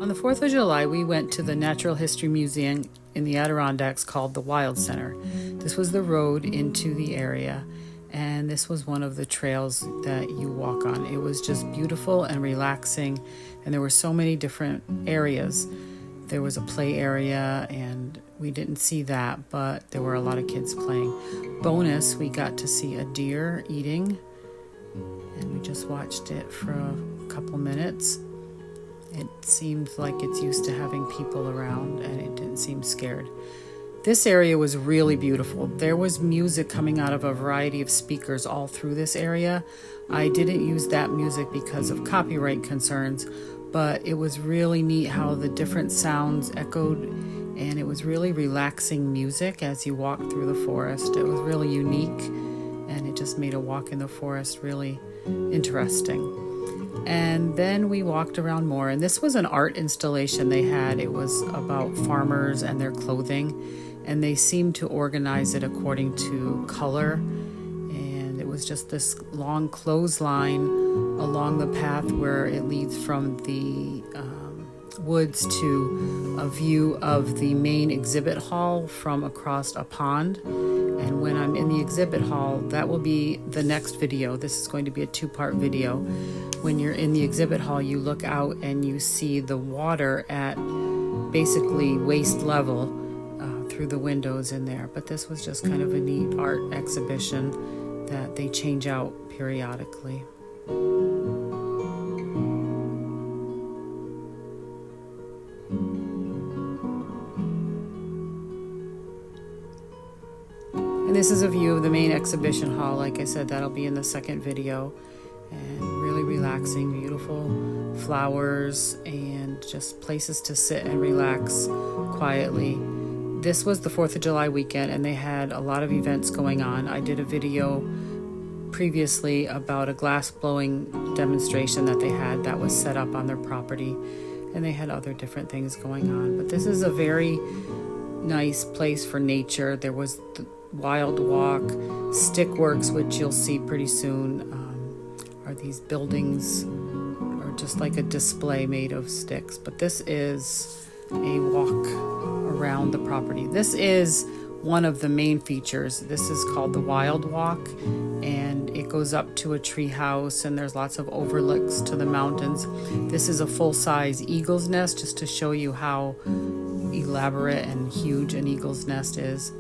On the 4th of July, we went to the Natural History Museum in the Adirondacks called the Wild Center. This was the road into the area, and this was one of the trails that you walk on. It was just beautiful and relaxing, and there were so many different areas. There was a play area, and we didn't see that, but there were a lot of kids playing. Bonus, we got to see a deer eating, and we just watched it for a couple minutes. It seemed like it's used to having people around, and it didn't seem scared. This area was really beautiful. There was music coming out of a variety of speakers all through this area. I didn't use that music because of copyright concerns, but it was really neat how the different sounds echoed, and it was really relaxing music as you walked through the forest. It was really unique, and it just made a walk in the forest really interesting. And then we walked around more, and this was an art installation they had. It was about farmers and their clothing, and they seemed to organize it according to color. And it was just this long clothesline along the path where it leads from the woods to a view of the main exhibit hall from across a pond. And when I'm in the exhibit hall, that will be the next video. This is going to be a 2-part video. When you're in the exhibit hall, you look out and you see the water at basically waist level through the windows in there. But this was just kind of a neat art exhibition that they change out periodically. And this is a view of the main exhibition hall. Like I said, that'll be in the second video. And really relaxing, beautiful flowers, and just places to sit and relax quietly. This was the 4th of July weekend, and they had a lot of events going on. I did a video previously about a glass blowing demonstration that they had that was set up on their property, and they had other different things going on. But this is a very nice place for nature. There was the Wild Walk, Stickworks, which you'll see pretty soon. Are these buildings, or just like a display made of sticks. But this is a walk around the property. This is one of the main features. This is called the Wild Walk, and it goes up to a tree house, and there's lots of overlooks to the mountains. This is a full-size eagle's nest, just to show you how elaborate and huge an eagle's nest is.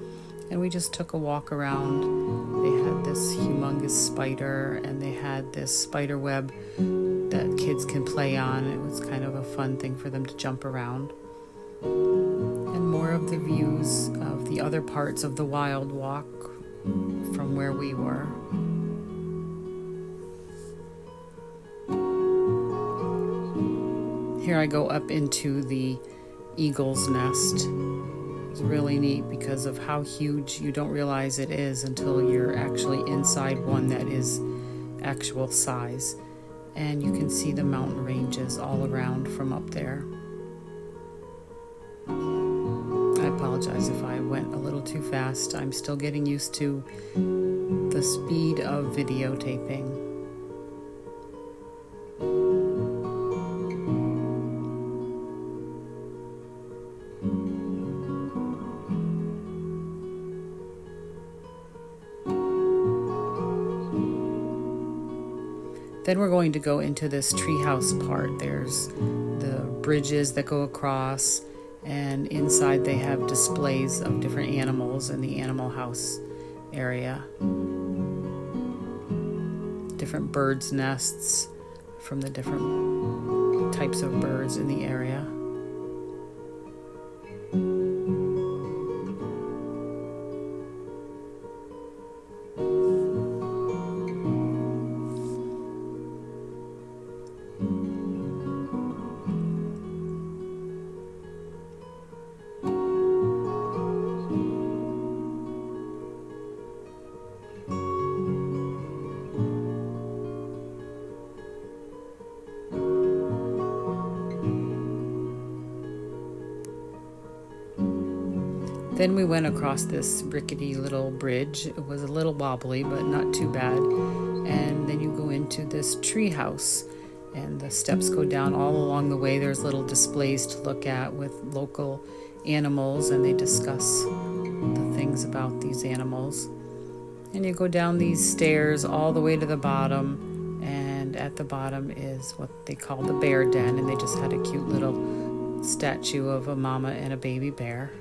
And we just took a walk around. They had this humongous spider, and they had this spiderweb that kids can play on. It was kind of a fun thing for them to jump around. And more of the views of the other parts of the Wild Walk from where we were. Here I go up into the eagle's nest. It's really neat because of how huge. You don't realize it is until you're actually inside one that is actual size. And you can see the mountain ranges all around from up there. I apologize if I went a little too fast. I'm still getting used to the speed of videotaping. Then we're going to go into this treehouse part. There's the bridges that go across, and inside they have displays of different animals in the animal house area. Different birds' nests from the different types of birds in the area. Then we went across this rickety little bridge. It was a little wobbly, but not too bad. And then you go into this tree house. And the steps go down all along the way. There's little displays to look at with local animals, and they discuss the things about these animals. And you go down these stairs all the way to the bottom, and at the bottom is what they call the bear den, and they just had a cute little statue of a mama and a baby bear.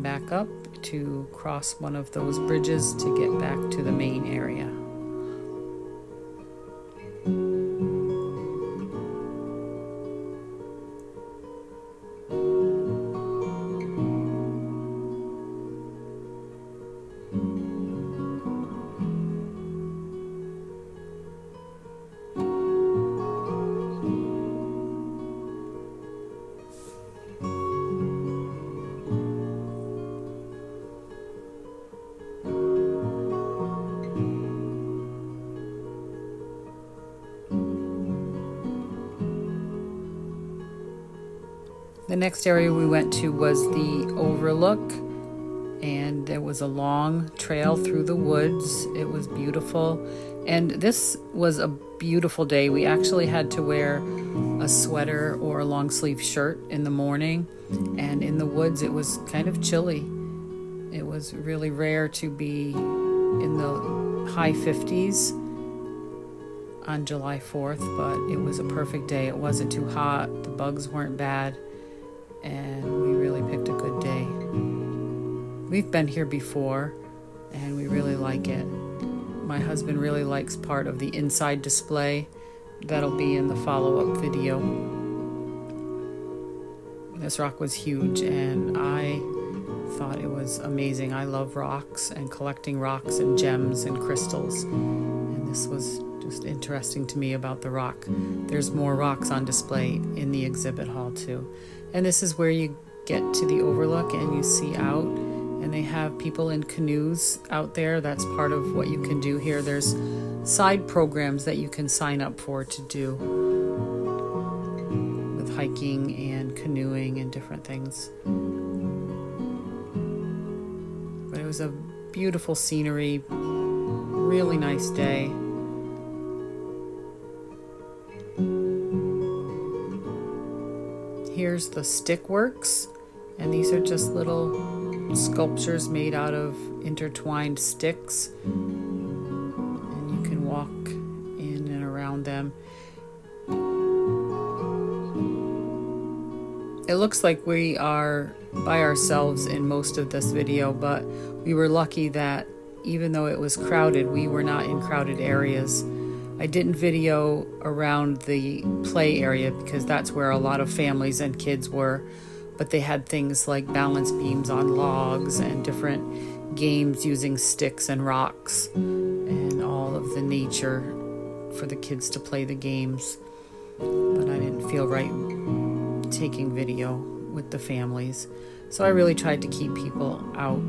Back up to cross one of those bridges to get back to the main area. The next area we went to was the overlook, and there was a long trail through the woods. It was beautiful, and this was a beautiful day. We actually had to wear a sweater or a long sleeve shirt in the morning, and in the woods it was kind of chilly. It was really rare to be in the high 50s on July 4th, but it was a perfect day. It wasn't too hot, the bugs weren't bad, and we really picked a good day. We've been here before, and we really like it. My husband really likes part of the inside display. That'll be in the follow-up video. This rock was huge, and I thought it was amazing. I love rocks and collecting rocks and gems and crystals, and this was just interesting to me about the rock. There's more rocks on display in the exhibit hall too. And this is where you get to the overlook and you see out, and they have people in canoes out there. That's part of what you can do here. There's side programs that you can sign up for to do with hiking and canoeing and different things. But it was a beautiful scenery, really nice day. Here's the stick works, and these are just little sculptures made out of intertwined sticks, and you can walk in and around them. It looks like we are by ourselves in most of this video, but we were lucky that even though it was crowded, we were not in crowded areas. I didn't video around the play area because that's where a lot of families and kids were, but they had things like balance beams on logs and different games using sticks and rocks and all of the nature for the kids to play the games. But I didn't feel right taking video with the families, so I really tried to keep people out.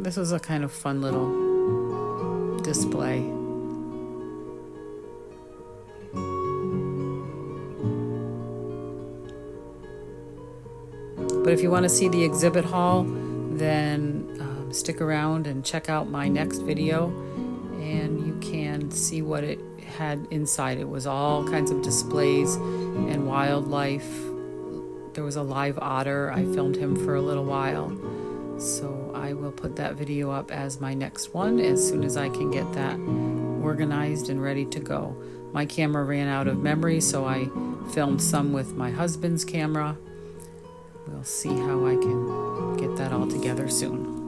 This was a kind of fun little display. But if you want to see the exhibit hall, then stick around and check out my next video, and you can see what it had inside. It was all kinds of displays and wildlife. There was a live otter. I filmed him for a little while. So I will put that video up as my next one as soon as I can get that organized and ready to go. My camera ran out of memory, so I filmed some with my husband's camera. We'll see how I can get that all together soon.